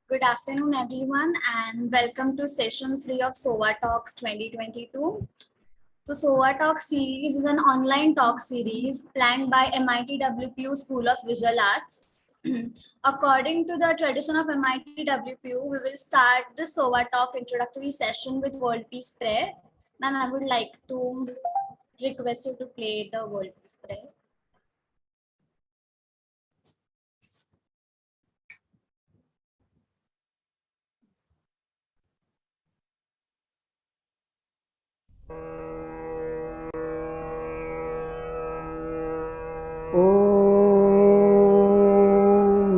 Good afternoon, everyone, and welcome to session 3 of SOVA-talks 2022. So, SOVA-talks series is an online talk series planned by MIT WPU School of Visual Arts. According to the tradition of MIT WPU, we will start the SOVA-talk introductory session with World Peace Prayer. Ma'am, I would like to request you to play the World Peace Prayer.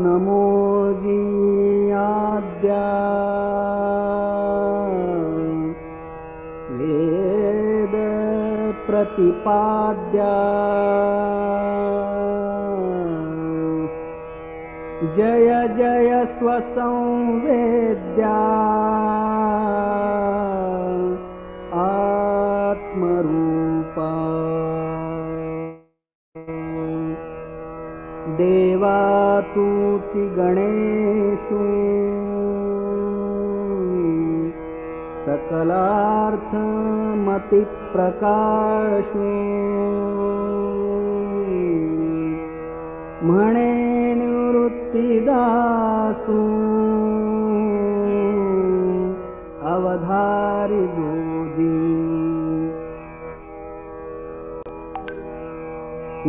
नमो जीयाद्या वेद प्रतिपाद्या जय जय स्वसंवेद्या आत्मरूपा देवा तूची गणेशु सकलार्थमति प्रकाशु म्हणे निवृत्तिदासु अवधारी गोदी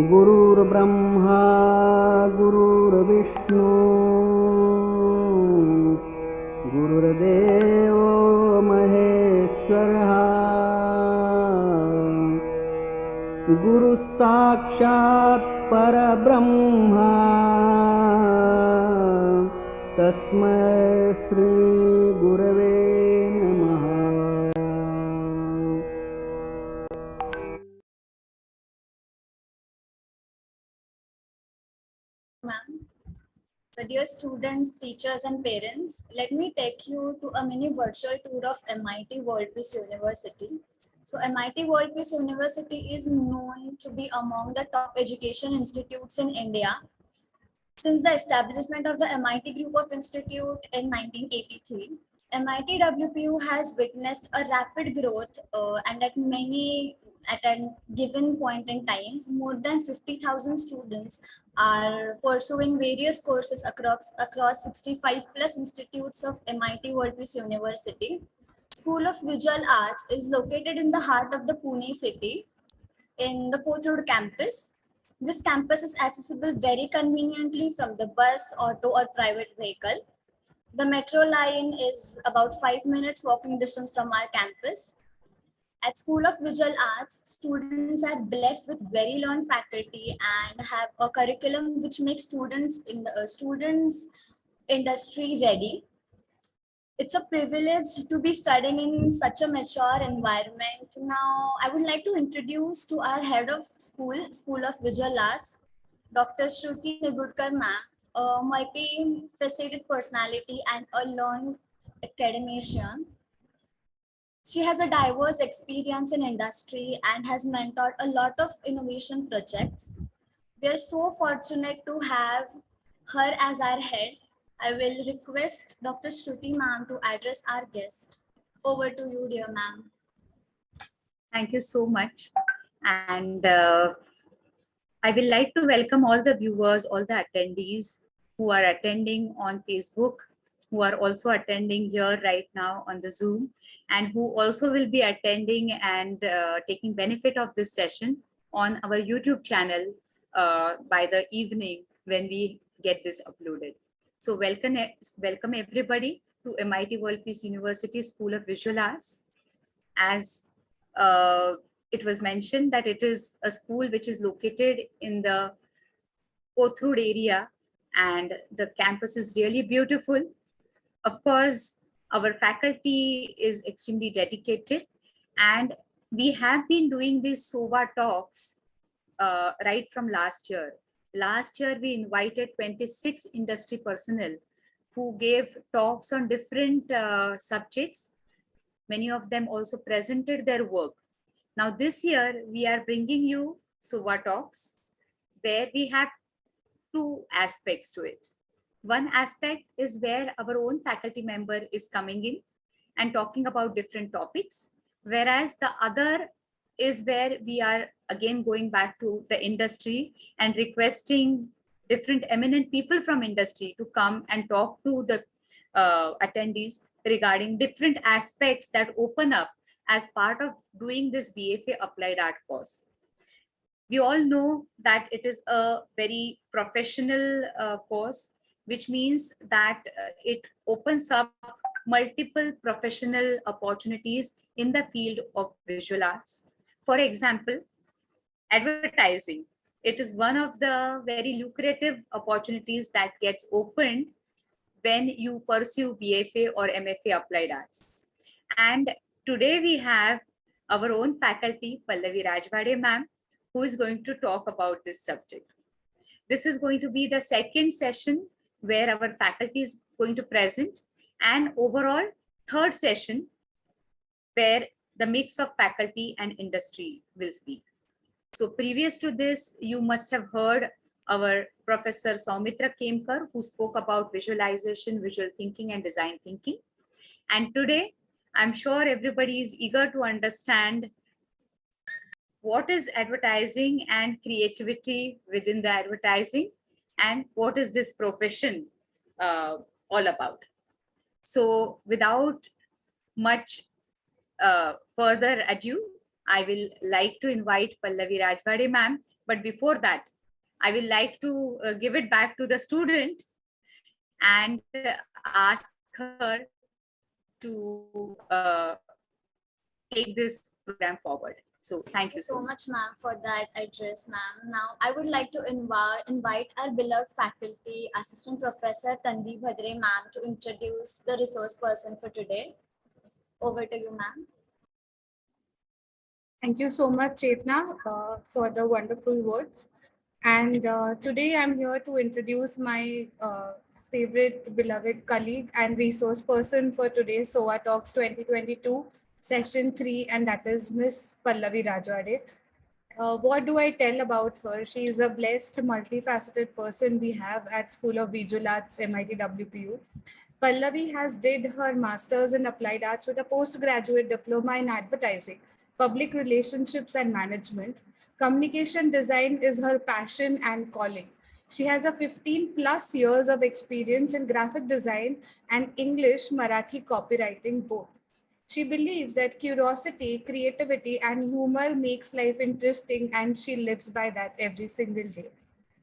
गुरुर्ब्रह्मा गुरुर्विष्णु गुरुर्देवो महेश्वरः गुरुः साक्षात् परब्रह्मा तस्मै श्री गुरवे नमः. Ma'am. So dear students, teachers and parents, let me take you to a mini virtual tour of MIT World Peace University. So MIT World Peace University is known to be among the top education institutes in India. Since the establishment of the MIT Group of Institute in 1983, MIT WPU has witnessed a rapid growth and at a given point in time, more than 50,000 students are pursuing various courses across 65 plus institutes of MIT World Peace University. School of Visual Arts is located in the heart of the Pune city in the Kothurud campus. This campus is accessible very conveniently from the bus, auto or private vehicle. The metro line is about 5 minutes walking distance from our campus. At School of Visual Arts, students are blessed with very learned faculty and have a curriculum which makes students industry ready. It's a privilege to be studying in such a mature environment. Now, I would like to introduce to our head of School of Visual Arts, Dr. Shruti Nigudkar ma'am, a multi-faceted personality and a learned academician. She has a diverse experience in industry and has mentored a lot of innovation projects. We are so fortunate to have her as our head. I will request Dr. Shruti ma'am to address our guest. Over to you, dear ma'am. Thank you so much. And I will like to welcome all the viewers, all the attendees who are attending on Facebook, who are also attending here right now on the Zoom, and who also will be attending and taking benefit of this session on our YouTube channel by the evening when we get this uploaded. So welcome everybody to MIT World Peace University School of Visual Arts. As it was mentioned that it is a school which is located in the Kothurud area, and the campus is really beautiful. Of course, our faculty is extremely dedicated, and we have been doing these SOVA talks right from last year. Last year, we invited 26 industry personnel who gave talks on different subjects. Many of them also presented their work. Now this year, we are bringing you SOVA talks, where we have two aspects to it. One aspect is where our own faculty member is coming in and talking about different topics, whereas the other is where we are again going back to the industry and requesting different eminent people from industry to come and talk to the attendees regarding different aspects that open up as part of doing this BFA Applied Art course. We all know that it is a very professional course, which means that it opens up multiple professional opportunities in the field of visual arts. For example, advertising. It is one of the very lucrative opportunities that gets opened when you pursue BFA or MFA Applied Arts. And today we have our own faculty, Pallavi Rajwade ma'am, who is going to talk about this subject. This is going to be the second session where our faculty is going to present, and overall third session where the mix of faculty and industry will speak. So previous to this, you must have heard our Professor Saumitra Kemkar, who spoke about visualization, visual thinking, and design thinking. And today, I'm sure everybody is eager to understand what is advertising and creativity within the advertising, and what is this profession all about. So without much further ado, I will like to invite Pallavi Rajwade ma'am. But before that, I will like to give it back to the student and ask her to take this program forward. So thank you so much, ma'am, for that address, ma'am. Now, I would like to invite our beloved faculty, Assistant Professor Tanvi Bhadre, ma'am, to introduce the resource person for today. Over to you, ma'am. Thank you so much, Chetna, for the wonderful words. And today I'm here to introduce my favorite beloved colleague and resource person for today's SOVA-talks 2022, session 3, and that is Miss Pallavi Rajwade. What do I tell about her? She is a blessed, multifaceted person we have at School of Visual Arts, MIT WPU. Pallavi has did her master's in applied arts with a postgraduate diploma in advertising, public relationships and management. Communication design is her passion and calling. She has a 15 plus years of experience in graphic design and English Marathi copywriting both. She believes that curiosity, creativity, and humor makes life interesting, and she lives by that every single day.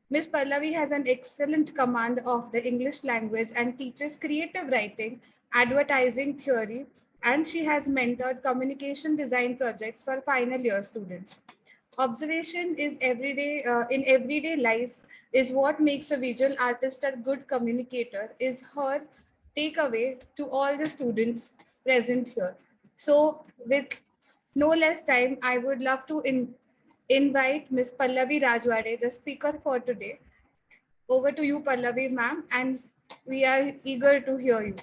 Ms. Pallavi has an excellent command of the English language and teaches creative writing, advertising theory, and she has mentored communication design projects for final year students. Observation is everyday in everyday life is what makes a visual artist a good communicator is her takeaway to all the students present here. So with no less time, I would love to invite Ms. Pallavi Rajwade, the speaker for today. Over to you, Pallavi ma'am, and we are eager to hear you.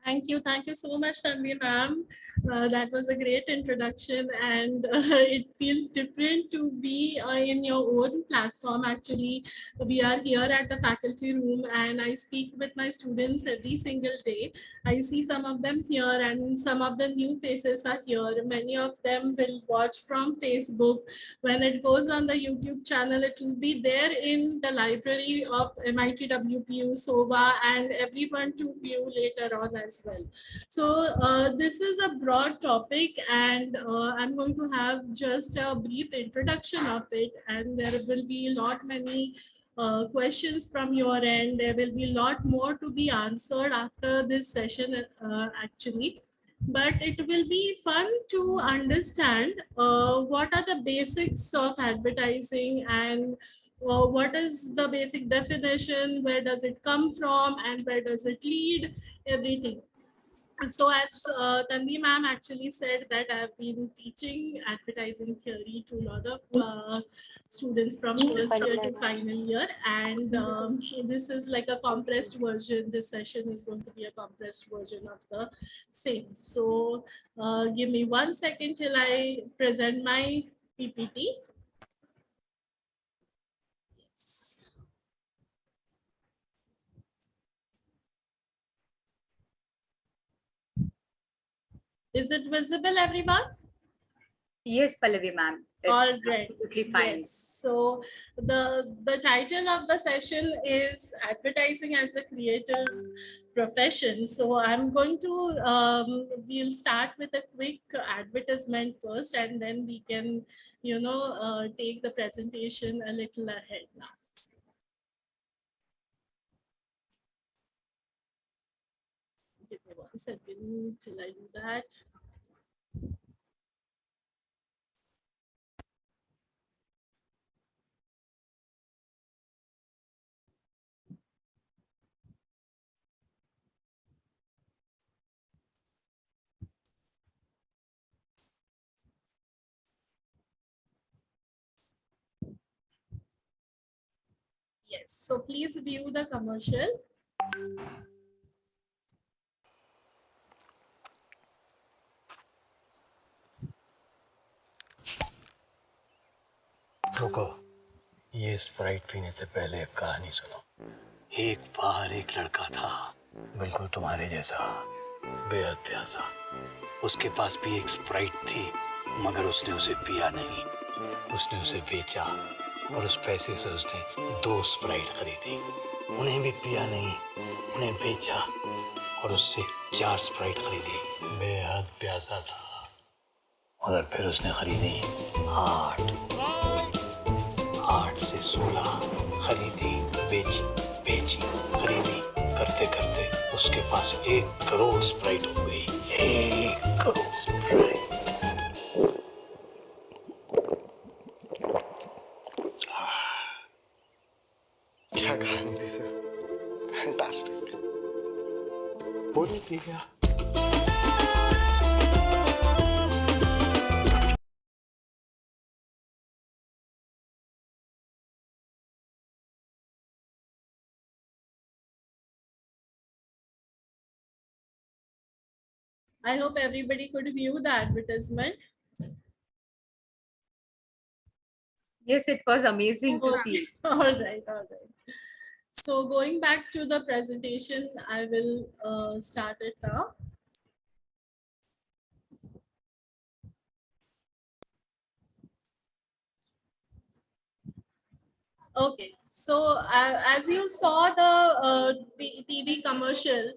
Thank you so much, Tanvi ma'am. That was a great introduction, and it feels different to be in your own platform. Actually, we are here at the faculty room, and I speak with my students every single day. I see some of them here, and some of the new faces are here. Many of them will watch from Facebook. When it goes on the YouTube channel, it will be there in the library of MIT WPU, SOVA, and everyone to view later on as well. So this is a broad topic, and I'm going to have just a brief introduction of it, and there will be a lot many questions from your end. There will be a lot more to be answered after this session actually. But it will be fun to understand what are the basics of advertising, and what is the basic definition, where does it come from, and where does it lead, everything. So as Tanvi ma'am actually said, that I've been teaching advertising theory to a lot of students from first year to final year, and this is like a compressed version. This session is going to be a compressed version of the same. So give me 1 second till I present my PPT. Is it visible, everyone? Yes, Pallavi ma'am. All It's right. absolutely fine. Yes. So the title of the session is advertising as a creative profession. So I'm going to we'll start with a quick advertisement first, and then we can take the presentation a little ahead now. Give me 1 second till I do that. Yes. So please view the commercial. रुको, ये Sprite पीने से पहले एक कहानी सुनो। एक बार एक लड़का था, बिल्कुल तुम्हारे जैसा, बेहद प्यासा। उसके पास भी एक स्प्राइट थी, मगर उसने उसे पिया नहीं। उसने उसे बेचा और उस पैसे से उसने 2 स्प्राइट खरीदी। उन्हें भी पिया नहीं, उन्हें बेचा और उससे 4 स्प्राइट खरीदी। बेहद प्यासा था, मगर फिर उसने खरीदी 8 से 16 खरीदी, बेची, खरीदी, करते करते उसके पास 1 करोड़ स्प्राइट हो गई। 1 करोड़ स्प्राइट। क्या कहानी थी सर, फैंटास्टिक। बोलिए की क्या? I hope everybody could view the advertisement. Yes, it was amazing to Okay. see. All right, all right. So going back to the presentation, I will start it now. Okay, so as you saw the TV commercial,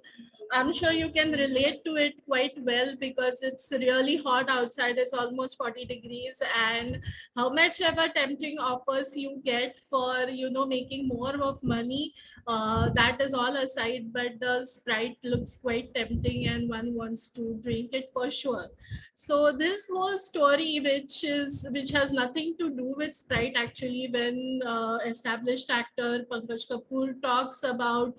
I'm sure you can relate to it quite well because it's really hot outside. It's almost 40 degrees, and how much ever tempting offers you get for making more of money, that is all aside. But the Sprite looks quite tempting, and one wants to drink it for sure. So this whole story, which has nothing to do with Sprite, actually, when established actor Pankaj Kapoor talks about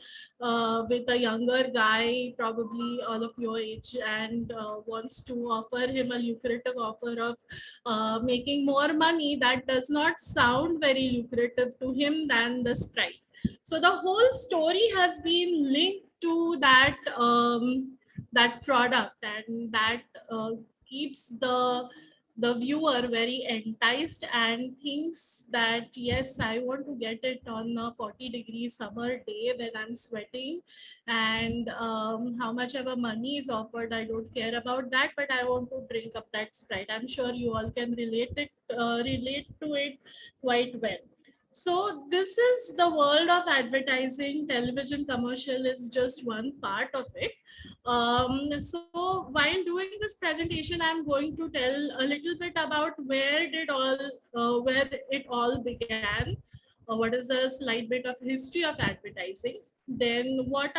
with a younger guy, probably all of your age, and wants to offer him a lucrative offer of making more money, that does not sound very lucrative to him than the Sprite. So the whole story has been linked to that product, and that keeps the viewer very enticed and thinks that yes, I want to get it on a 40-degree summer day when I'm sweating, and how much ever money is offered, I don't care about that, but I want to drink up that Sprite. I'm sure you all can relate to it quite well. So this is the world of advertising. Television commercial is just one part of it. So while doing this presentation, I'm going to tell a little bit about where it all began. What is a slight bit of history of advertising? Then what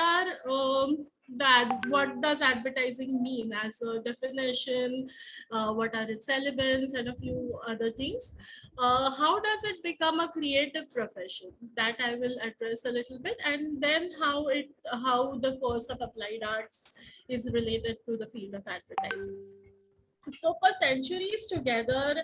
does advertising mean as a definition? What are its elements and a few other things? How does it become a creative profession? That I will address a little bit, and then how the course of applied arts is related to the field of advertising. So for centuries together,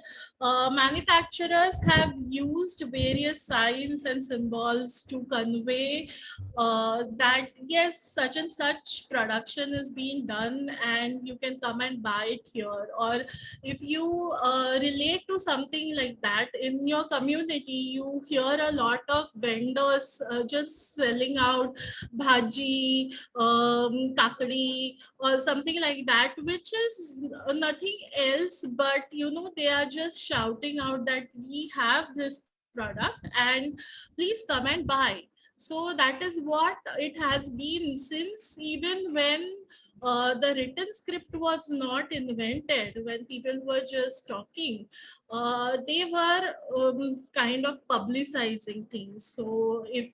manufacturers have used various signs and symbols to convey that yes, such and such production is being done and you can come and buy it here. Or if you relate to something like that in your community, you hear a lot of vendors just selling out bhaji, kakadi, or something like that, which is nothing else but, you know, they are just shouting out that we have this product and please come and buy. So that is what it has been since, even when the written script was not invented, when people were just talking, they were kind of publicizing things. So if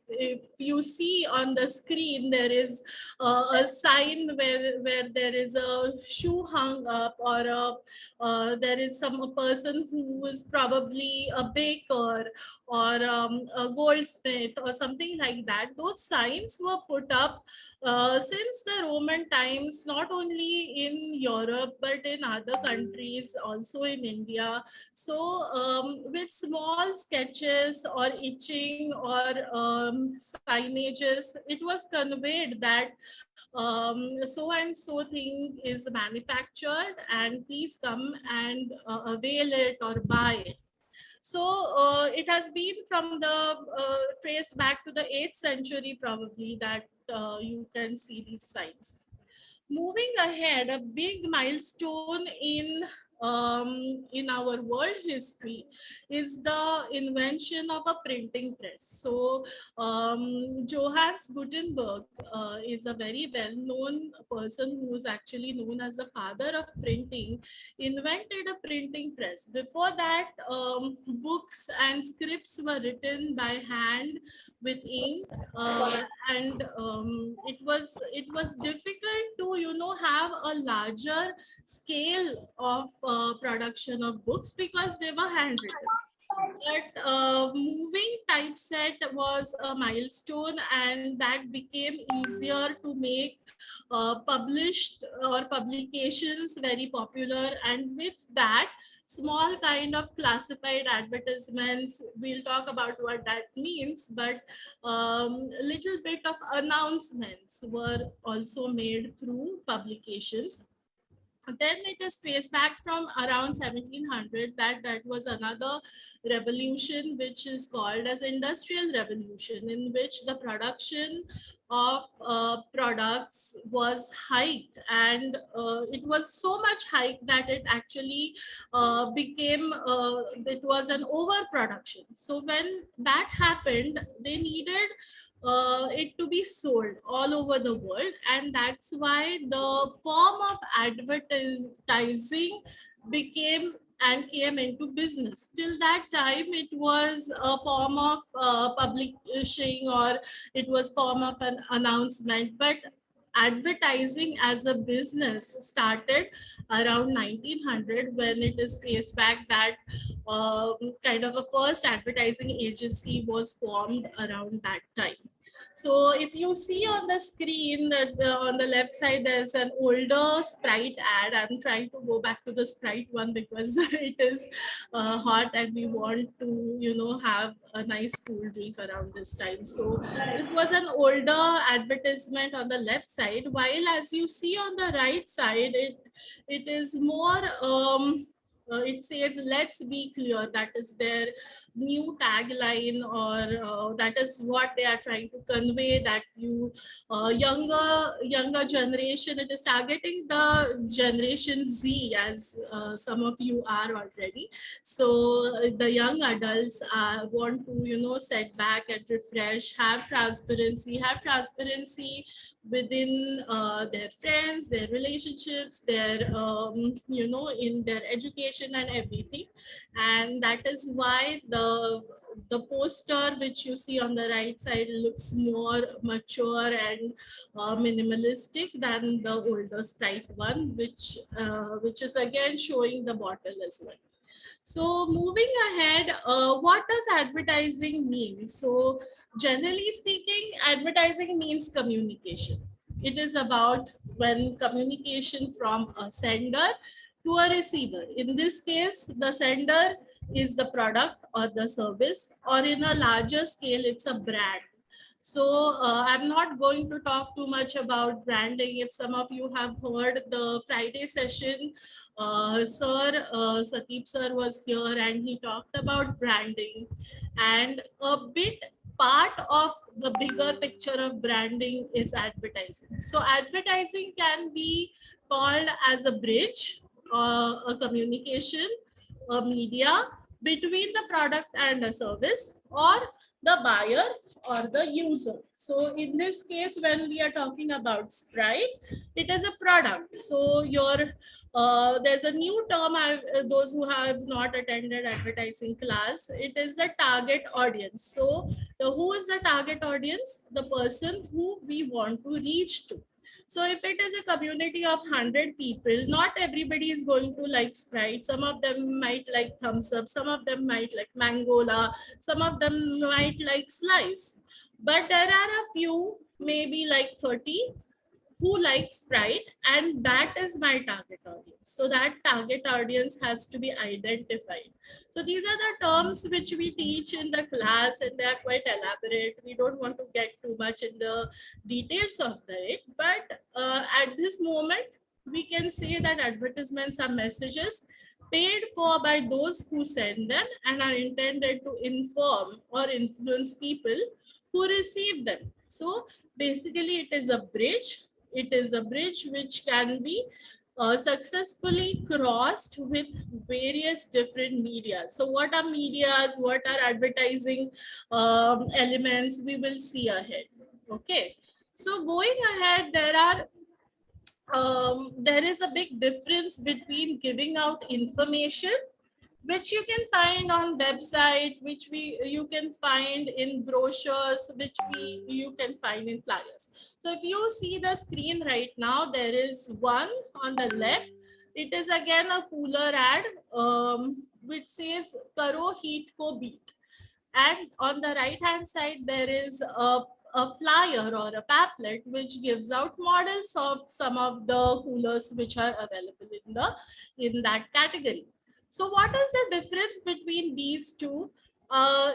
you see on the screen, there is a sign where there is a shoe hung up, or there is some a person who is probably a baker or a goldsmith or something like that. Those signs were put up since the Roman times, not only in Europe but in other countries, also in India. So with small sketches or etching or signages, it was conveyed that so and so thing is manufactured and please come and avail it or buy it. So it has been from the traced back to the 8th century probably that you can see these signs. Moving ahead, a big milestone in our world history is the invention of a printing press. So Johannes Gutenberg is a very well-known person who is actually known as the father of printing, invented a printing press. Before that, books and scripts were written by hand with ink, and it was difficult to, you know, have a larger scale of production of books because they were handwritten. But moving typeset was a milestone, and that became easier to make published or publications very popular. And with that, small kind of classified advertisements, we'll talk about what that means, but little bit of announcements were also made through publications. Then it is traced back from around 1700, that was another revolution which is called as industrial revolution, in which the production of products was hiked, and it was so much hiked that it actually became it was an overproduction. So when that happened, they needed it to be sold all over the world, and that's why the form of advertising became and came into business. Till that time, it was a form of publishing, or it was form of an announcement. But advertising as a business started around 1900, when it is traced back that kind of a first advertising agency was formed around that time. So if you see on the screen that on the left side, there's an older Sprite ad. I'm trying to go back to the Sprite one because it is hot and we want to, you know, have a nice cool drink around this time. So this was an older advertisement on the left side, while as you see on the right side, it is more it says let's be clear. That is their new tagline, or that is what they are trying to convey, that you younger generation, it is targeting the generation Z, as some of you are already. So the young adults want to, you know, set back and refresh, have transparency within their friends, their relationships, their you know, in their education and everything. And that is why the poster which you see on the right side looks more mature and minimalistic than the older Sprite one, which is again showing the bottle as well. So moving ahead, what does advertising mean? So generally speaking, advertising means communication. It is about when communication from a sender to a receiver. In this case, the sender is the product or the service, or in a larger scale, it's a brand. So I'm not going to talk too much about branding. If some of you have heard the Friday session, Sateep sir was here and he talked about branding, and a bit part of the bigger picture of branding is advertising. So advertising can be called as a bridge, a communication, a media between the product and a service, or the buyer or the user. So in this case, when we are talking about Sprite, it is a product. So there's a new term, those who have not attended advertising class, it is the target audience. So who is the target audience? The person who we want to reach to. So if it is a community of 100 people, not everybody is going to like Sprite. Some of them might like Thumbs Up, some of them might like Mangola, some of them might like Slice. But there are a few, maybe like 30, who likes Sprite, and that is my target audience. So that target audience has to be identified. So these are the terms which we teach in the class, and they are quite elaborate. We don't want to get too much in the details of it, but at this moment, we can say that advertisements are messages paid for by those who send them and are intended to inform or influence people who receive them. So basically, it is a bridge. It is a bridge which can be successfully crossed with various different media. So what are medias? What are advertising elements? We will see ahead. Okay. So going ahead, there is a big difference between giving out information, which you can find on website, which you can find in brochures, which you can find in flyers. So if you see the screen right now, there is one on the left. It is again a cooler ad, which says "Karo heat ko beat," and on the right hand side there is a flyer or a pamphlet which gives out models of some of the coolers which are available in that category. So what is the difference between these two?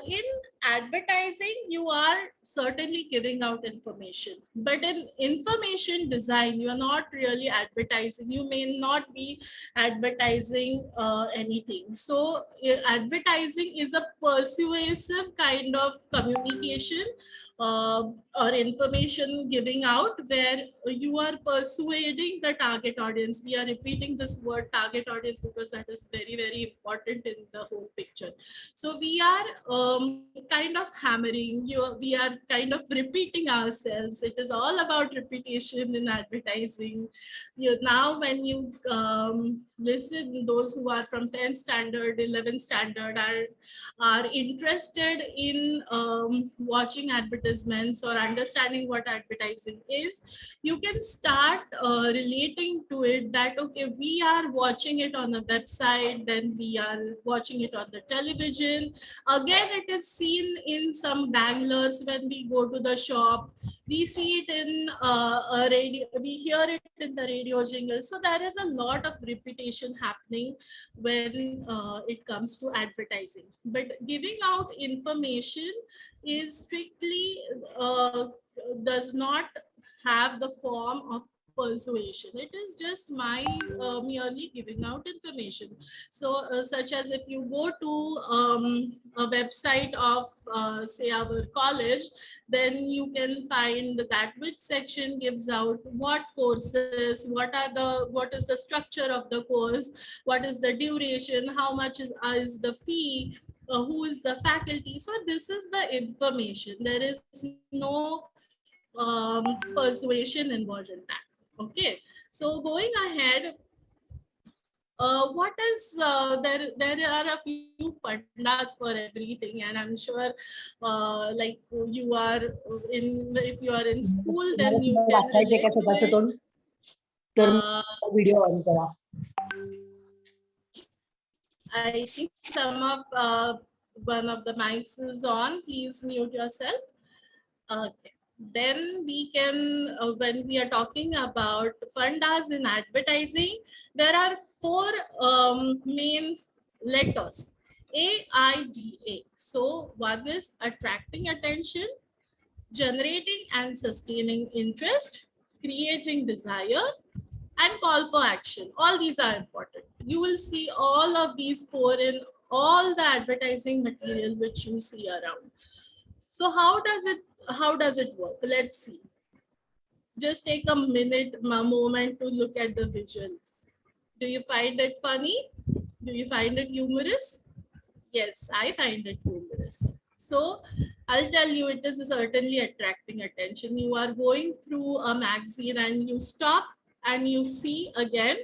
In advertising, you are certainly giving out information, but in information design, you are not really advertising. You may not be advertising anything. So advertising is a persuasive kind of communication or information giving out, where you are persuading the target audience. We are repeating this word target audience because that is very, very important in the whole picture. So we are kind of hammering you, we are kind of repeating ourselves. It is all about repetition in advertising. Now when you listen, those who are from 10th standard, 11th standard are interested in watching advertisements or understanding what advertising is, you can start relating to it that, okay, we are watching it on the website, then we are watching it on the television. Again, it is seen in some danglers when we go to the shop. We see it in a radio, we hear it in the radio jingle. So there is a lot of repetition happening when it comes to advertising. But giving out information is strictly does not have the form of persuasion. It is just my merely giving out information. So such as if you go to a website of say our college, then you can find that which section gives out what courses, what is the structure of the course, what is the duration, how much is the fee, who is the faculty. So this is the information. There is no persuasion involved in that. Okay, so going ahead, what is there are a few pandas for everything, and I'm sure like you are in, if you are in school, then you can relate to it. Video on करा. I think some of one of the mics is on. Please mute yourself. Okay. then we can, when we are talking about fundas in advertising, there are four main letters, AIDA. So one is attracting attention, generating and sustaining interest, creating desire, and call for action. All these are important. You will see all of these four in all the advertising material which you see around. So how does it work? Let's see. Just take a minute, a moment to look at the visual. Do you find it funny? Do you find it humorous? Yes, I find it humorous. So I'll tell you, it is certainly attracting attention. You are going through a magazine and you stop and you see again,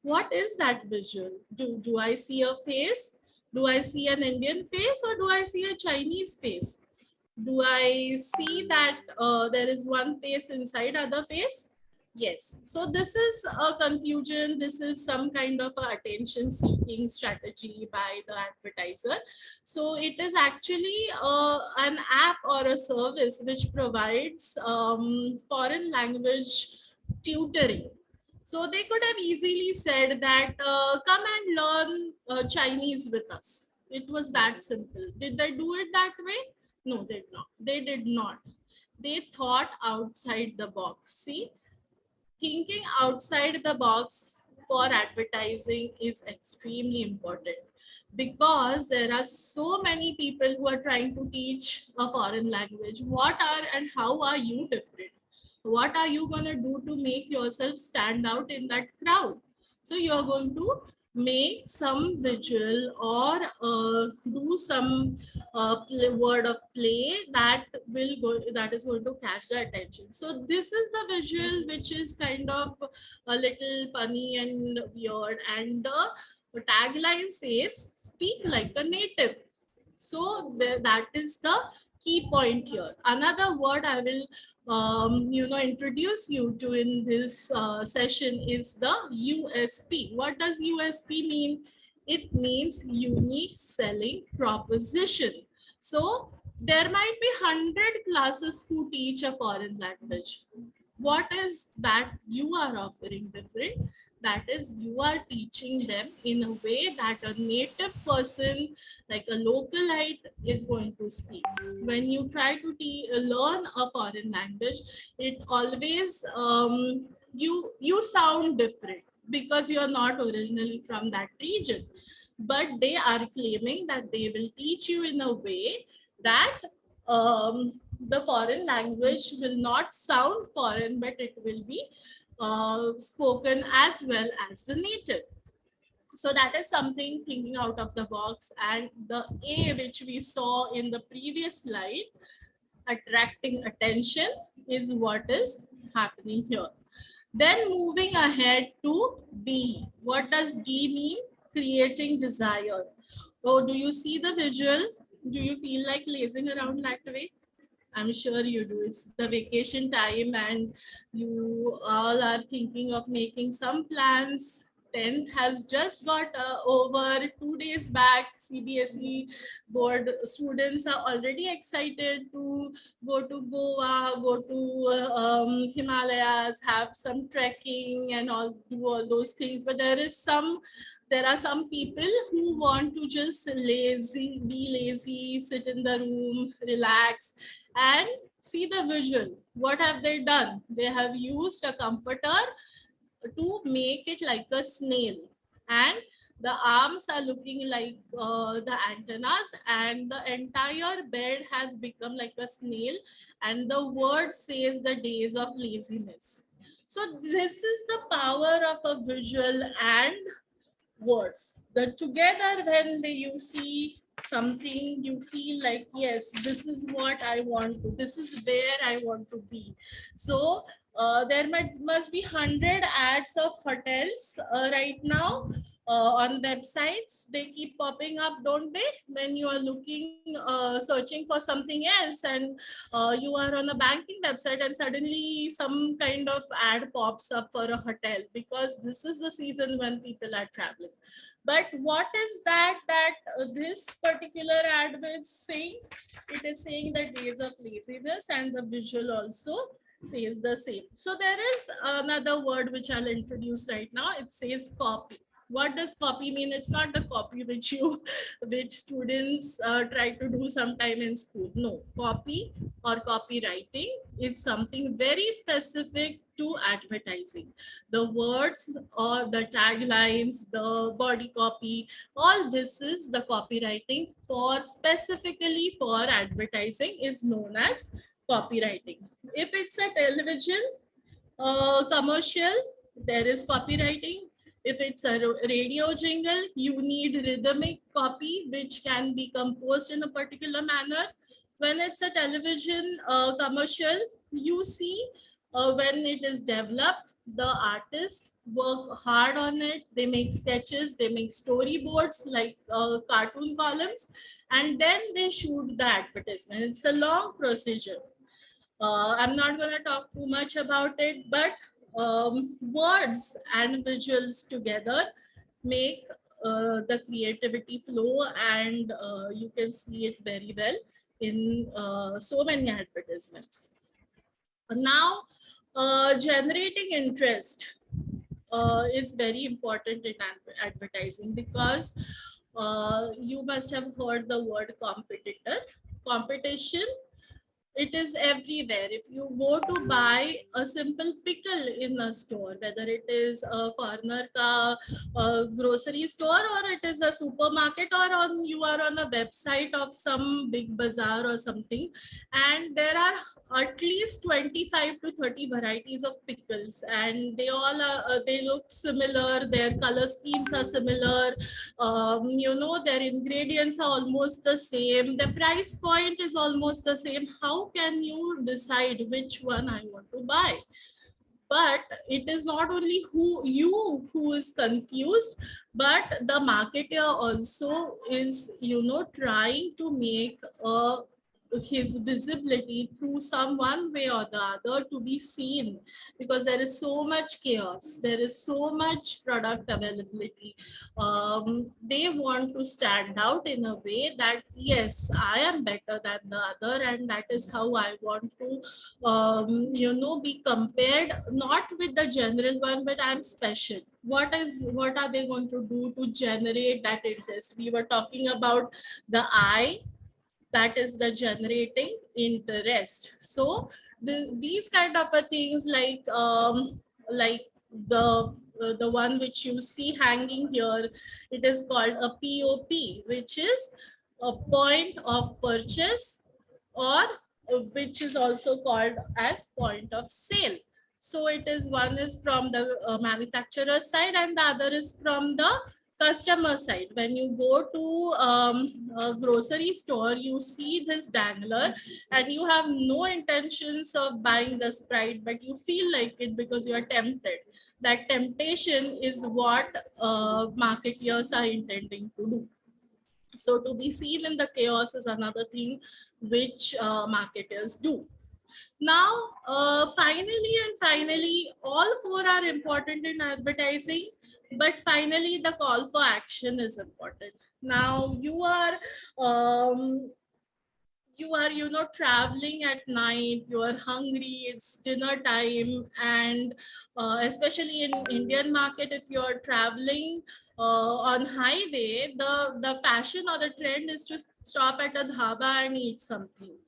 what is that visual? Do I see a face? Do I see an Indian face or do I see a Chinese face? Do I see that there is one face inside other face? Yes. So this is a confusion. This is some kind of a attention seeking strategy by the advertiser. So it is actually an app or a service which provides foreign language tutoring. So they could have easily said that come and learn Chinese with us. It was that simple. Did they do it that way? No, they did not. They did not. They thought outside the box. See, thinking outside the box for advertising is extremely important because there are so many people who are trying to teach a foreign language. What are and how are you different? What are you going to do to make yourself stand out in that crowd? So you're going to make some visual or do some word of play that is going to catch the attention. So this is the visual which is kind of a little funny and weird, and the tagline says speak like a native. So that is the key point here. Another word I will introduce you to in this session is the USP. What does USP mean? It means unique selling proposition. So there might be 100 classes who teach a foreign language. What is that you are offering different? That is, you are teaching them in a way that a native person, like a localite, is going to speak. When you try to learn a foreign language, it always you sound different because you are not originally from that region. But they are claiming that they will teach you in a way that the foreign language will not sound foreign, but it will be spoken as well as the native. So that is something thinking out of the box. And the A, which we saw in the previous slide, attracting attention, is what is happening here. Then moving ahead to D. What does D mean? Creating desire. Oh, do you see the visual? Do you feel like lazing around that way? I'm sure you do. It's the vacation time and you all are thinking of making some plans. 10th has just got over 2 days back. CBSE board students are already excited to go to Goa, go to Himalayas, have some trekking and do all those things. But there are some people who want to just be lazy, sit in the room, relax, and see the visual. What have they done? They have used a comforter to make it like a snail, and the arms are looking like the antennas, and the entire bed has become like a snail, and the word says the days of laziness. So this is the power of a visual and words. The together, when you see something, you feel like, yes, this is what I want to, this is where I want to be. So there must be 100 ads of hotels right now on websites. They keep popping up, don't they? When you are looking, searching for something else, and you are on a banking website and suddenly some kind of ad pops up for a hotel, because this is the season when people are traveling. But what is that this particular advert is saying? It is saying the days of laziness, and the visual also says the same. So there is another word which I'll introduce right now. It says copy. What does copy mean? It's not the copy which students try to do sometime in school. No, copy or copywriting is something very specific to advertising. The words or the taglines, the body copy, all this is the copywriting for specifically for advertising is known as copywriting. If it's a television commercial, there is copywriting. If it's a radio jingle, you need rhythmic copy, which can be composed in a particular manner. When it's a television commercial, you see when it is developed, the artists work hard on it. They make sketches, they make storyboards like cartoon columns, and then they shoot the advertisement. It's a long procedure. I'm not going to talk too much about it, but words and visuals together make the creativity flow, and you can see it very well in so many advertisements. Now, generating interest is very important in advertising, because you must have heard the word competitor. Competition, it is everywhere. If you go to buy a simple pickle in a store, whether it is a corner ka grocery store, or it is a supermarket, or on you are on a website of some big bazaar or something, and there are at least 25 to 30 varieties of pickles, and they all are they look similar, their color schemes are similar, you know, their ingredients are almost the same, the price point is almost the same. How can you decide which one I want to buy? But it is not only who is confused, but the marketer also is, you know, trying to make his visibility through some one way or the other to be seen, because there is so much chaos, there is so much product availability. They want to stand out in a way that yes, I am better than the other, and that is how I want to you know, be compared, not with the general one, but I'm special. What are they going to do to generate that interest? We were talking about the eye, that is the generating interest. So these kind of things, like the one which you see hanging here, it is called a POP, which is a point of purchase, or which is also called as point of sale. So it is, one is from the manufacturer side, and the other is from the customer side. When you go to a grocery store, you see this dangler, and you have no intentions of buying the Sprite, but you feel like it because you are tempted. That temptation is what marketeers are intending to do. So to be seen in the chaos is another thing which marketers do. Now, finally, all four are important in advertising, but finally the call for action is important. Now um, you know, traveling at night, you are hungry, it's dinner time, and especially in Indian market, if you're traveling on highway, the fashion or the trend is to stop at a dhaba and eat something.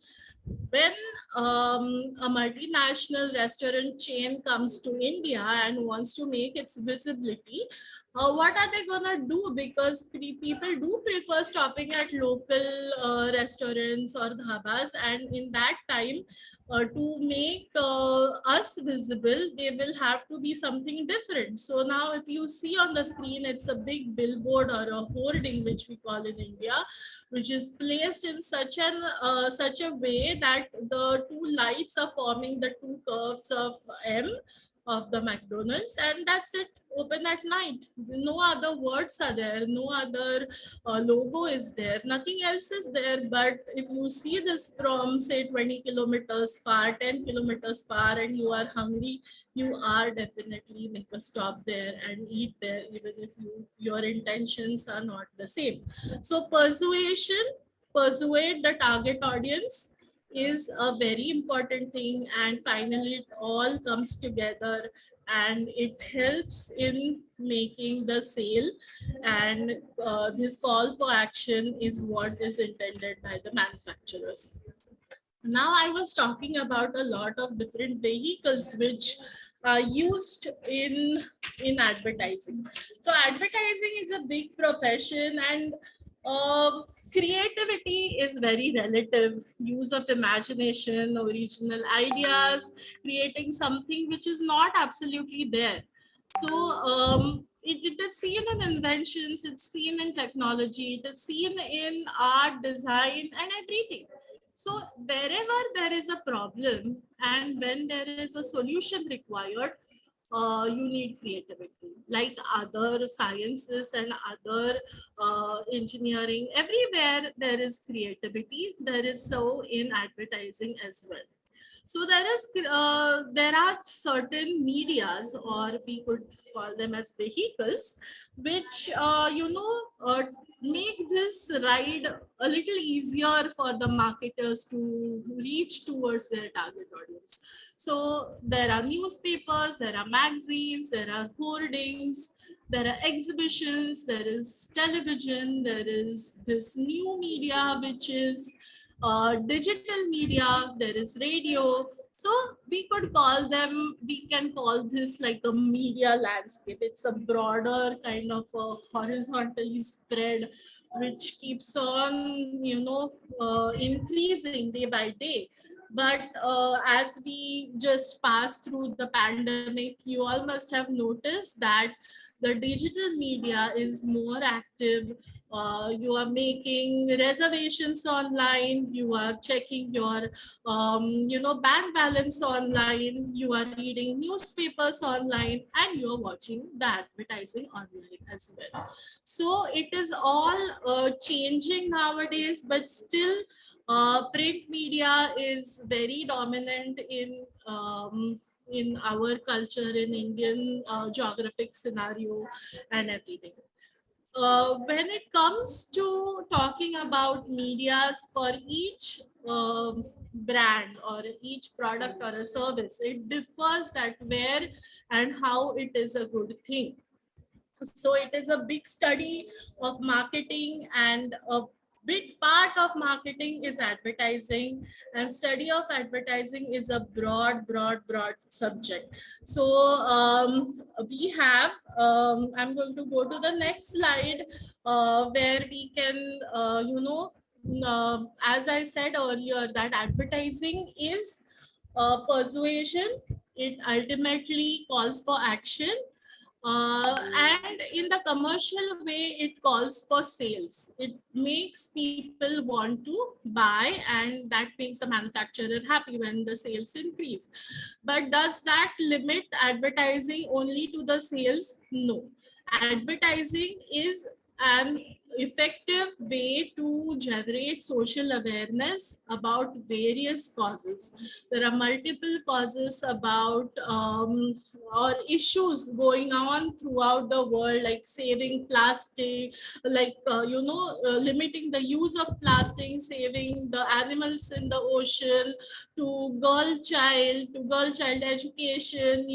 When a multinational restaurant chain comes to India and wants to make its visibility, what are they gonna do? Because people do prefer stopping at local restaurants or dhabas, and in that time, to make us visible, they will have to be something different. So now, if you see on the screen, it's a big billboard or a hoarding, which we call in India, which is placed in such a way that the two lights are forming the two curves of M, of the McDonald's, and that's it. Open at night. No other words are there. No other logo is there. Nothing else is there. But if you see this from say 20 kilometers far, 10 kilometers far, and you are hungry, you are definitely make a stop there and eat there, even if your intentions are not the same. So persuade the target audience is a very important thing, and finally it all comes together and it helps in making the sale, and this call for action is what is intended by the manufacturers. Now I was talking about a lot of different vehicles which are used in advertising. So advertising is a big profession, and creativity is very relative. Use of imagination, original ideas, creating something which is not absolutely there. So it is seen in inventions, it's seen in technology, it is seen in art, design, and everything. So wherever there is a problem and when there is a solution required, you need creativity. Like other sciences and other engineering, everywhere there is creativity. There is so in advertising as well. So there are certain medias, or we could call them as vehicles, which make this ride a little easier for the marketers to reach towards their target audience. So there are newspapers, there are magazines, there are hoardings, there are exhibitions, there is television, there is this new media which is digital media, there is radio. So we can call this like a media landscape. It's a broader kind of a horizontally spread, which keeps on, increasing day by day. But as we just passed through the pandemic, you all must have noticed that the digital media is more active. You are making reservations online, you are checking your bank balance online, you are reading newspapers online, and you are watching the advertising online as well. So it is all changing nowadays, but still print media is very dominant in our culture, in Indian geographic scenario and everything. When it comes to talking about medias for each brand or each product or a service, it differs that where and how it is a good thing. So it is a big study of marketing, and a big part of marketing is advertising, and study of advertising is a broad subject. So we have I'm going to go to the next slide, where we can as I said earlier, that advertising is persuasion. It ultimately calls for action, and in the commercial way, it calls for sales. It makes people want to buy, and that makes the manufacturer happy when the sales increase. But does that limit advertising only to the sales? No. Advertising is an effective way to generate social awareness about various causes. There are multiple causes about or issues going on throughout the world, like saving plastic, like limiting the use of plastic, saving the animals in the ocean, to girl child education,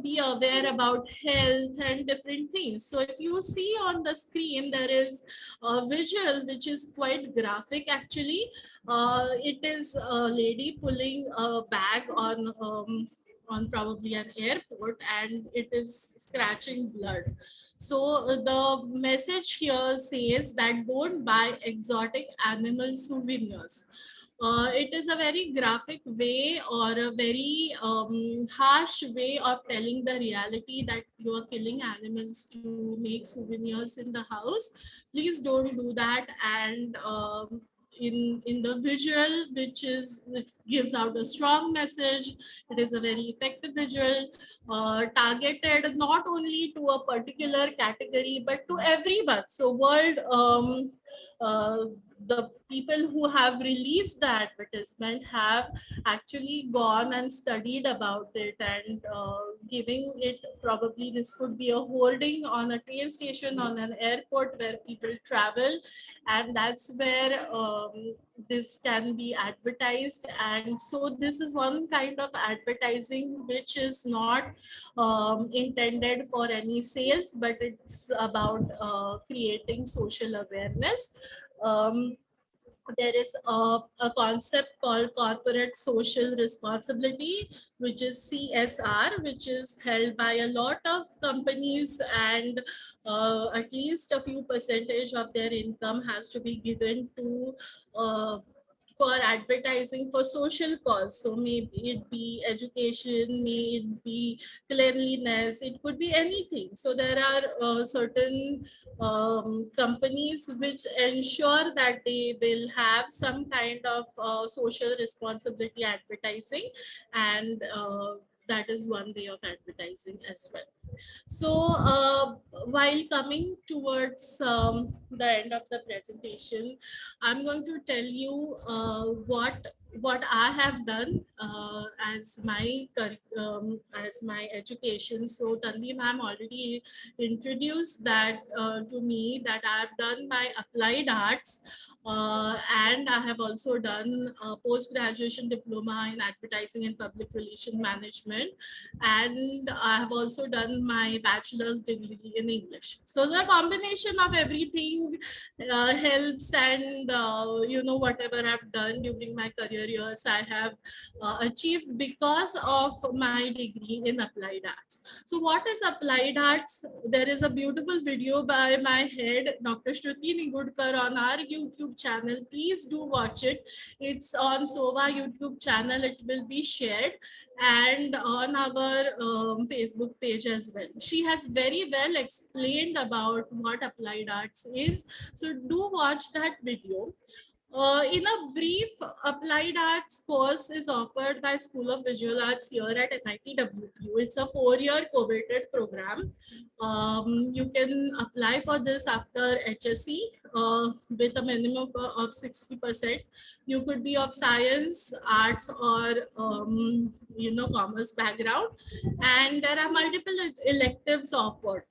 be aware about health and different things. So if you see on the screen, there is a visual which is quite graphic actually. It is a lady pulling a bag on probably an airport, and it is scratching blood. So the message here says that don't buy exotic animal souvenirs. It is a very graphic way, or a very harsh way of telling the reality that you are killing animals to make souvenirs in the house. Please don't do that. And in the visual, which gives out a strong message. It is a very effective visual, targeted not only to a particular category but to everyone. So world, uh, the people who have released the advertisement have actually gone and studied about it, and giving it, probably this could be a hoarding on a train station, on an airport where people travel, and that's where this can be advertised. And so this is one kind of advertising which is not intended for any sales, but it's about creating social awareness. There is a concept called corporate social responsibility, which is CSR, which is held by a lot of companies, and at least a few percentage of their income has to be given to for advertising for social cause. So maybe it be education, may it be cleanliness, it could be anything. So there are certain companies which ensure that they will have some kind of social responsibility advertising, and that is one way of advertising as well. So while coming towards the end of the presentation, I'm going to tell you what I have done as my education. So Tanvi ma'am already introduced that to me, that I've done my applied arts, and I have also done a post-graduation diploma in advertising and public relation management, and I have also done my bachelor's degree in English. So the combination of everything helps, and whatever I've done during my career years, I have achieved because of my degree in applied arts. So what is applied arts? There is a beautiful video by my head, Dr. Shruti Nigudkar, on our YouTube channel. Please do watch it. It's on SOVA YouTube channel. It will be shared, and on our Facebook page as well. She has very well explained about what applied arts is. So do watch that video. In a brief, applied arts course is offered by School of Visual Arts here at MIT WPU. It's a 4-year coveted program. You can apply for this after HSC with a minimum of 60%. You could be of science, arts, or commerce background, and there are multiple electives offered.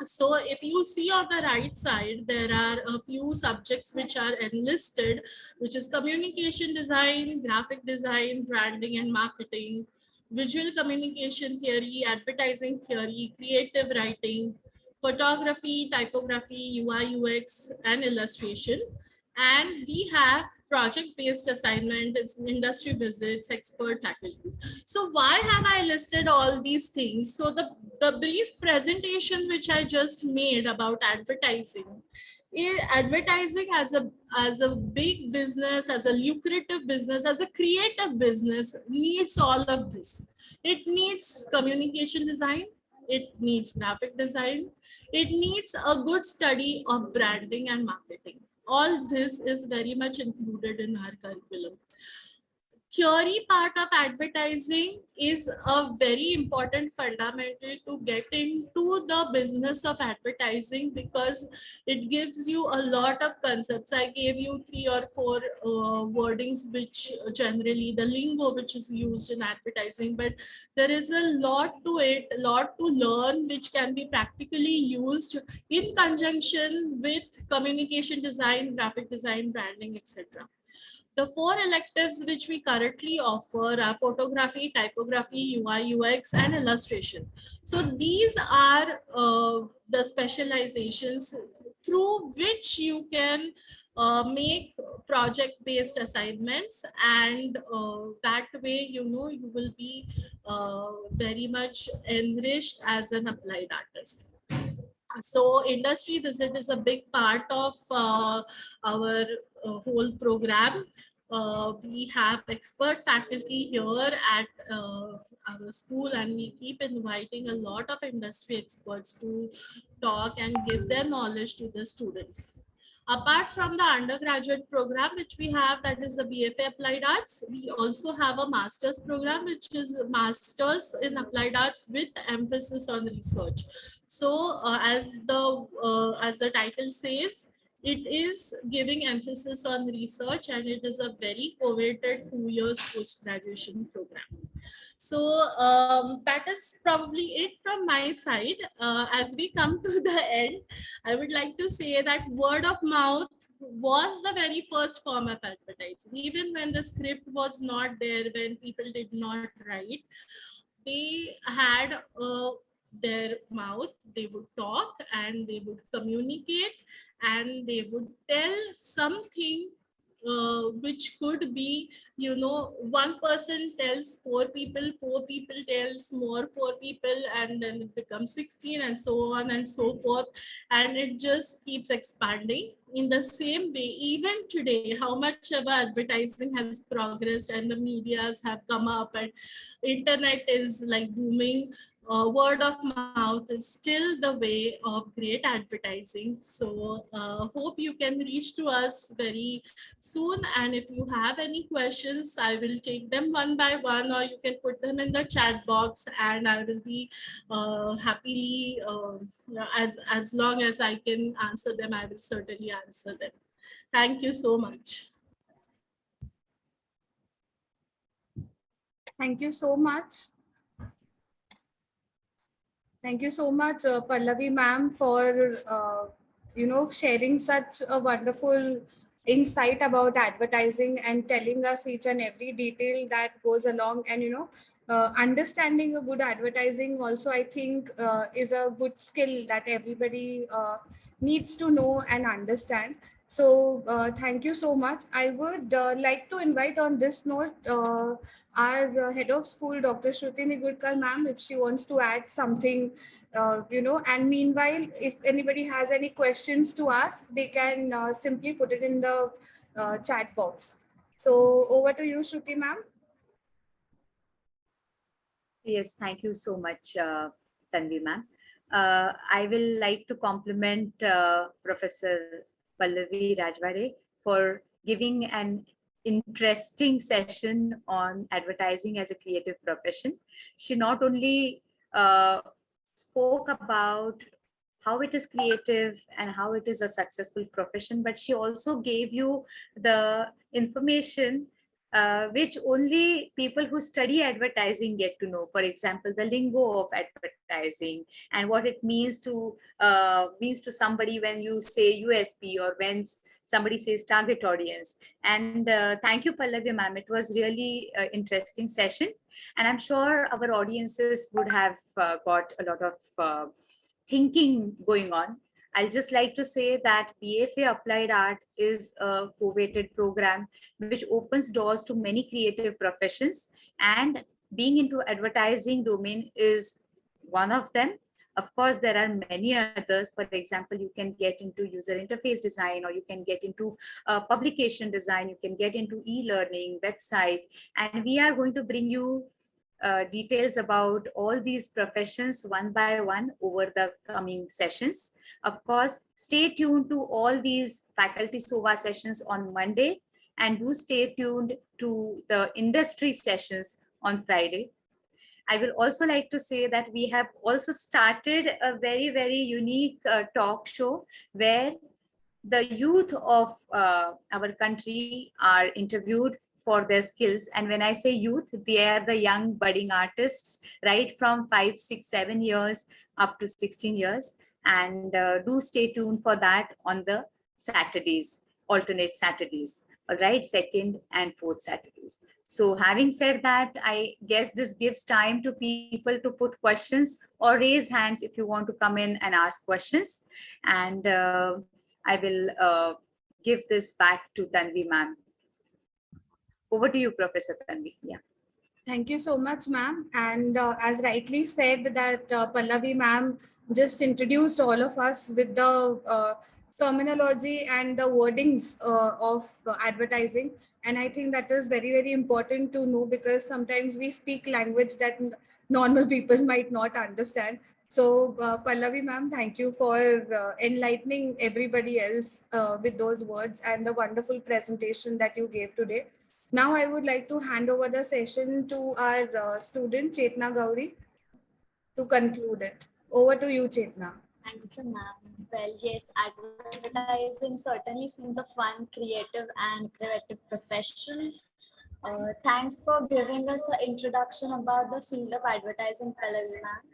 So if you see on the right side, there are a few subjects which are enlisted, which is communication design, graphic design, branding and marketing, visual communication theory, advertising theory, creative writing, photography, typography, UI, UX, and illustration. And we have project-based assignment, it's industry visits, expert faculties. So why have I listed all these things? So the brief presentation which I just made about advertising, advertising as a big business, as a lucrative business, as a creative business, needs all of this. It needs communication design, it needs graphic design, it needs a good study of branding and marketing. All this is very much included in our curriculum. Theory part of advertising is a very important fundamental to get into the business of advertising, because it gives you a lot of concepts. I gave you 3 or 4 wordings, which generally the lingo which is used in advertising, but there is a lot to it, a lot to learn, which can be practically used in conjunction with communication design, graphic design, branding, etc. The 4 electives which we currently offer are photography, typography, UI, UX, and illustration. So these are the specializations through which you can make project-based assignments, and that way, you will be very much enriched as an applied artist. So industry visit is a big part of our whole program. We have expert faculty here at our school, and we keep inviting a lot of industry experts to talk and give their knowledge to the students. Apart from the undergraduate program, which we have, that is the BFA Applied Arts, we also have a master's program, which is Masters in Applied Arts with emphasis on research. So as the title says, it is giving emphasis on research, and it is a very coveted 2 years post-graduation program. So that is probably it from my side. As we come to the end, I would like to say that word of mouth was the very first form of advertising. Even when the script was not there, when people did not write, they had their mouth, they would talk and they would communicate and they would tell something which could be, you know, one person tells four people tells more four people, and then it becomes 16 and so on and so forth, and it just keeps expanding. In the same way, even today, how much ever advertising has progressed and the medias have come up and internet is like booming, word of mouth is still the way of great advertising. So hope you can reach to us very soon, and if you have any questions, I will take them one by one, or you can put them in the chat box, and I will be happily, as long as I can answer them, I will certainly answer them. Thank you so much. Thank you so much. Thank you so much, Pallavi ma'am, for sharing such a wonderful insight about advertising and telling us each and every detail that goes along. And understanding a good advertising also, I think, is a good skill that everybody needs to know and understand. So thank you so much. I would like to invite on this note our head of school, Dr. Shruti Nigurkar ma'am, if she wants to add something, and meanwhile, if anybody has any questions to ask, they can simply put it in the chat box. So over to you, Shruti ma'am. Yes, thank you so much, Tanvi ma'am. I will like to compliment Professor Pallavi Rajwade for giving an interesting session on advertising as a creative profession. She not only spoke about how it is creative and how it is a successful profession, but she also gave you the information which only people who study advertising get to know. For example, the lingo of advertising and what it means to somebody when you say USP or when somebody says target audience. And thank you, Pallavi ma'am. It was really interesting session, and I'm sure our audiences would have got a lot of thinking going on. I'll just like to say that BFA Applied Art is a coveted program which opens doors to many creative professions, and being into advertising domain is one of them. Of course, there are many others. For example, you can get into user interface design, or you can get into publication design, you can get into e-learning, website, and we are going to bring you details about all these professions one by one over the coming sessions. Of course, stay tuned to all these faculty SOVA sessions on Monday, and do stay tuned to the industry sessions on Friday. I will also like to say that we have also started a very, very unique talk show where the youth of our country are interviewed for their skills. And when I say youth, they are the young budding artists, right from 5, 6, 7 years up to 16 years. And do stay tuned for that on the Saturdays, alternate Saturdays, all right, second and fourth Saturdays. So having said that, I guess this gives time to people to put questions or raise hands if you want to come in and ask questions. And I will give this back to Tanvi ma'am. Over to you, Professor Tanvi. Yeah. Thank you so much, ma'am. And as rightly said, that Pallavi ma'am just introduced all of us with the terminology and the wordings of advertising. And I think that is very, very important to know, because sometimes we speak language that normal people might not understand. So, Pallavi ma'am, thank you for enlightening everybody else with those words and the wonderful presentation that you gave today. Now, I would like to hand over the session to our student, Chetna Gauri, to conclude it. Over to you, Chetna. Thank you, ma'am. Well, yes, advertising certainly seems a fun, creative, and creative profession. Thanks for giving us an introduction about the field of advertising, Pallavi ma'am.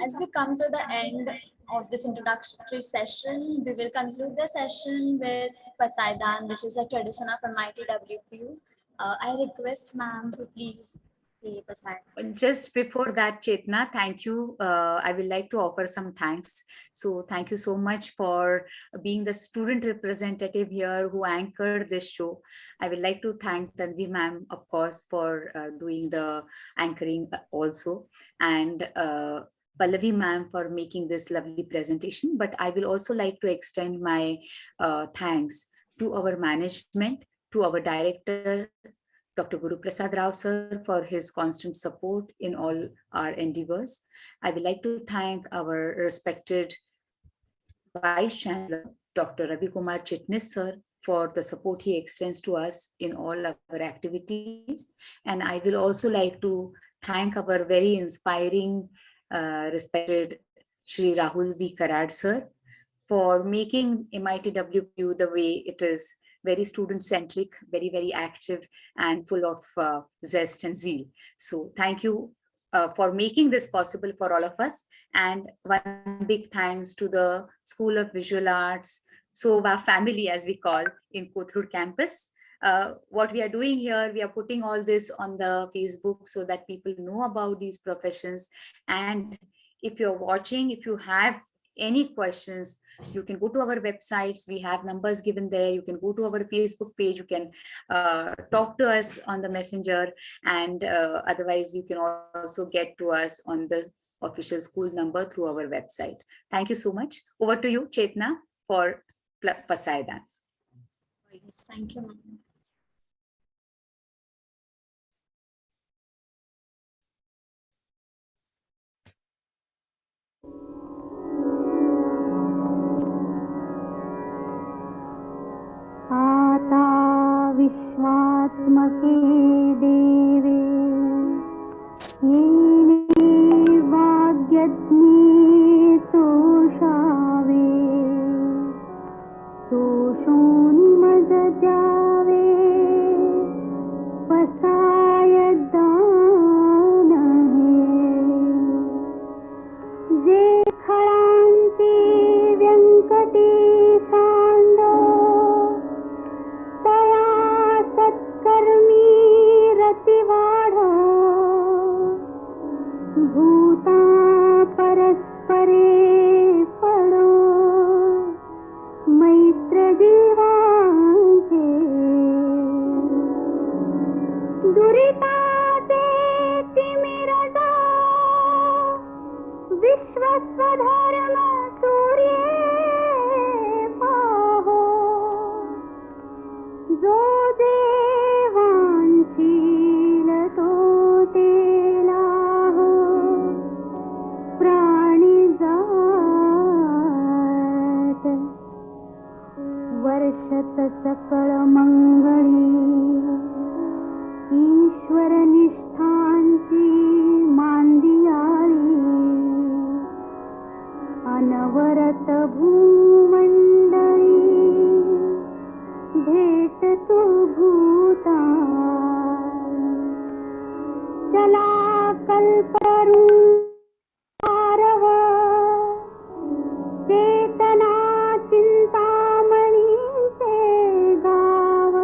As we come to the end of this introductory session, we will conclude the session with Pasaidan, which is a tradition of MITWPU. I request ma'am to please play Pasaidan. Just before that, Chetna, thank you. I would like to offer some thanks. So thank you so much for being the student representative here who anchored this show. I would like to thank Tanvi ma'am, of course, for doing the anchoring also. And Pallavi ma'am for making this lovely presentation. But I will also like to extend my thanks to our management, to our director, Dr. Guru Prasad Rao sir, for his constant support in all our endeavors. I would like to thank our respected Vice Chancellor, Dr. Ravi Kumar Chitnis sir, for the support he extends to us in all our activities. And I will also like to thank our very inspiring, respected Shri Rahul V. Karad sir, for making MITWPU the way it is, very student-centric, very, very active, and full of zest and zeal. So thank you for making this possible for all of us. And one big thanks to the School of Visual Arts, SOVA family, as we call, in Kothur campus. What we are doing here, we are putting all this on the Facebook so that people know about these professions. And if you're watching, if you have any questions, you can go to our websites. We have numbers given there. You can go to our Facebook page. You can talk to us on the messenger, and otherwise you can also get to us on the official school number through our website. Thank you so much. Over to you, Chetna, for Pasaidan. Yes, thank you, ma'am. आता विश्वात्मके देवे येने वाग्यज्ञे तोषावे तोषोनि मदजावे पसाय दानहे जे खळांती व्यंकटी सांडो तया सत्कर्मी रतिवाढ भूता परस्परे पडो मैत्र जीवांचे दुरिताचे तिमिरदा विश्वस्वधर्म सूर्ये पाहो जो देवांशील तो तेलाहो प्राणी जात वर्षत सकळ मंगळी ईश्वर निष्ठांची मांदियाळी अनवरत भूमंडळी भेट तू भूता चला कल्परू आरव चेतना चिंतामणीचे गाव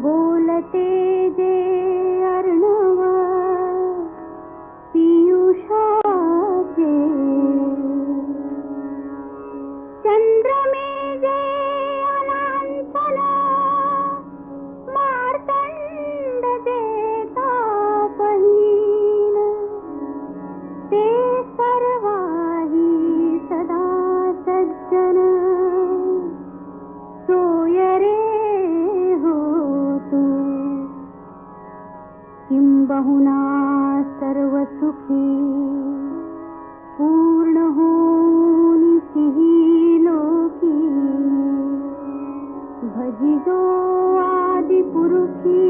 बोलते जे अर्णव पियुषाचे चंद्रमे जे अनांतन मार्तंड देता बहीण ते सर्वाही सदा सज्जन सोय रे हो तू किंबहुना सर्व सुखी पूर्ण होनिसिही लोकी भजिजो आदि पुरुषी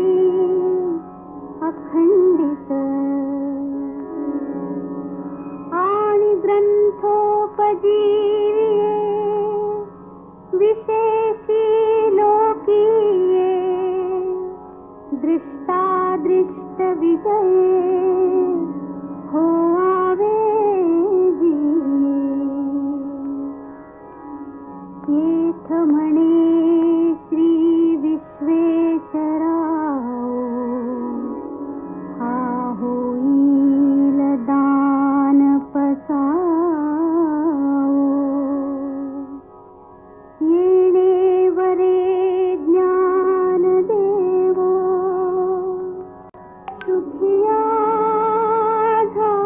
अखंडित आणि ग्रंथोपजीविये विशेषी लोकीये दृष्टादृष्ट विजये हो आवे जी येथ म्हणे श्री विश्वेश्वराव हा होईल दान पसावो येणे वरे ज्ञान देवो सुखिया झाला.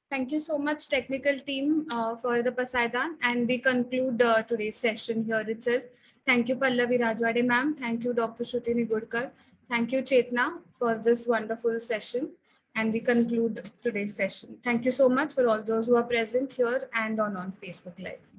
Thank you so much, technical team, for the Pasaidan, and we conclude today's session here itself. Thank you, Pallavi Rajwade ma'am. Thank you, Dr. Shruti Nigurkar. Thank you, Chetna, for this wonderful session. And we conclude today's session. Thank you so much for all those who are present here and on Facebook Live.